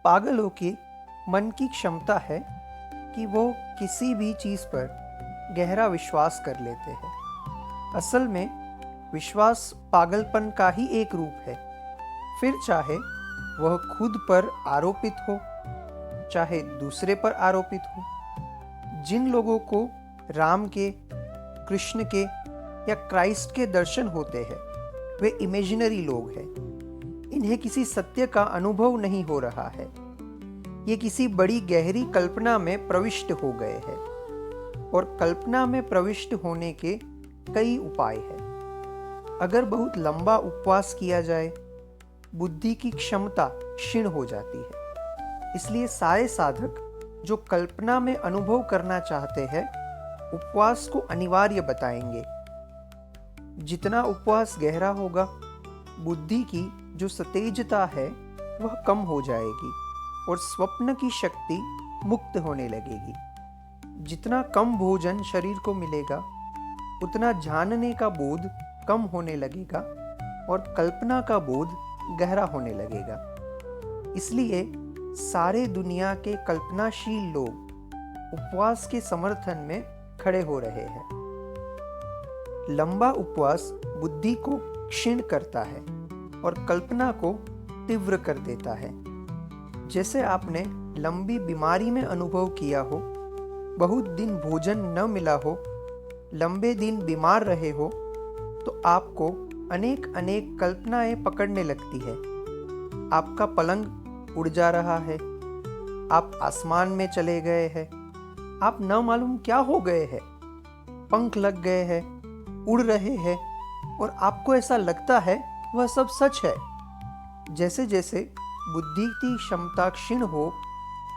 पागलों के मन की क्षमता है कि वो किसी भी चीज़ पर गहरा विश्वास कर लेते हैं। असल में विश्वास पागलपन का ही एक रूप है। फिर चाहे वह खुद पर आरोपित हो, चाहे दूसरे पर आरोपित हो। जिन लोगों को राम के, कृष्ण के या क्राइस्ट के दर्शन होते हैं वे इमेजिनरी लोग हैं। इन्हें किसी सत्य का अनुभव नहीं हो रहा है। ये किसी बड़ी गहरी कल्पना में प्रविष्ट हो गए हैं और कल्पना में प्रविष्ट होने के कई उपाय हैं। अगर बहुत लंबा उपवास किया जाए, बुद्धि की क्षमता क्षीण हो जाती है। इसलिए सारे साधक जो कल्पना में अनुभव करना चाहते हैं उपवास को अनिवार्य बताएंगे। जितना उपवास गहरा होगा, बुद्धि की जो सतेजता है वह कम हो जाएगी और स्वप्न की शक्ति मुक्त होने लगेगी। जितना कम भोजन शरीर को मिलेगा उतना जानने का बोध कम होने लगेगा और कल्पना का बोध गहरा होने लगेगा। इसलिए सारे दुनिया के कल्पनाशील लोग उपवास के समर्थन में खड़े हो रहे हैं। लंबा उपवास बुद्धि को क्षीण करता है और कल्पना को तीव्र कर देता है। जैसे आपने लंबी बीमारी में अनुभव किया हो, बहुत दिन भोजन न मिला हो, लंबे दिन बीमार रहे हो, तो आपको अनेक अनेक कल्पनाएं पकड़ने लगती है। आपका पलंग उड़ जा रहा है, आप आसमान में चले गए हैं, आप न मालूम क्या हो गए हैं, पंख लग गए हैं, उड़ रहे हैं और आपको ऐसा लगता है वह सब सच है। जैसे जैसे बुद्धि की क्षमता क्षीण हो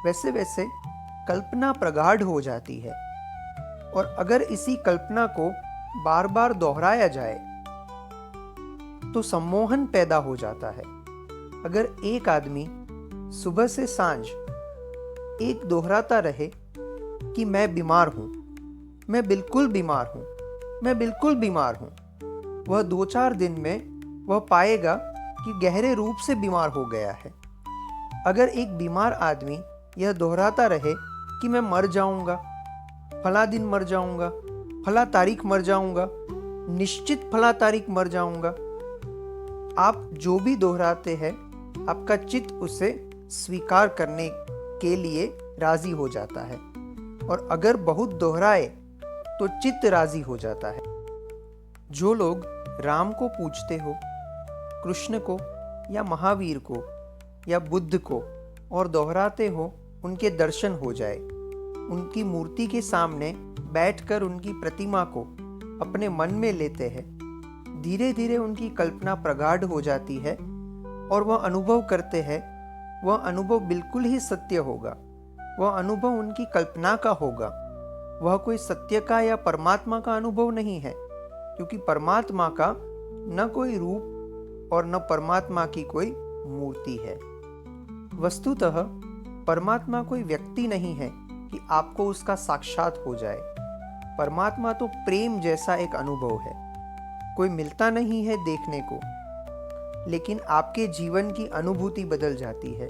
वैसे वैसे कल्पना प्रगाढ़ हो जाती है और अगर इसी कल्पना को बार बार दोहराया जाए तो सम्मोहन पैदा हो जाता है। अगर एक आदमी सुबह से सांझ एक दोहराता रहे कि मैं बीमार हूं, मैं बिल्कुल बीमार हूं, मैं बिल्कुल बीमार हूं, वह 2-4 दिन में वह पाएगा कि गहरे रूप से बीमार हो गया है। अगर एक बीमार आदमी यह दोहराता रहे कि मैं मर जाऊंगा, फला दिन मर जाऊंगा, फला तारीख मर जाऊंगा, निश्चित फला तारीख मर जाऊंगा, आप जो भी दोहराते हैं आपका चित्त उसे स्वीकार करने के लिए राजी हो जाता है और अगर बहुत दोहराए तो चित्त राजी हो जाता है। जो लोग राम को पूजते हो, कृष्ण को या महावीर को या बुद्ध को और दोहराते हो उनके दर्शन हो जाए। उनकी मूर्ति के सामने बैठकर उनकी प्रतिमा को अपने मन में लेते हैं। धीरे धीरे उनकी कल्पना प्रगाढ़ हो जाती है और वह अनुभव करते हैं। वह अनुभव बिल्कुल ही सत्य होगा। वह अनुभव उनकी कल्पना का होगा। वह कोई सत्य का या परमात्मा का अनुभव नहीं है, क्योंकि परमात्मा का न कोई रूप और न परमात्मा की कोई मूर्ति है। वस्तुतः परमात्मा कोई व्यक्ति नहीं है कि आपको उसका साक्षात हो जाए। परमात्मा तो प्रेम जैसा एक अनुभव है। कोई मिलता नहीं है देखने को, लेकिन आपके जीवन की अनुभूति बदल जाती है।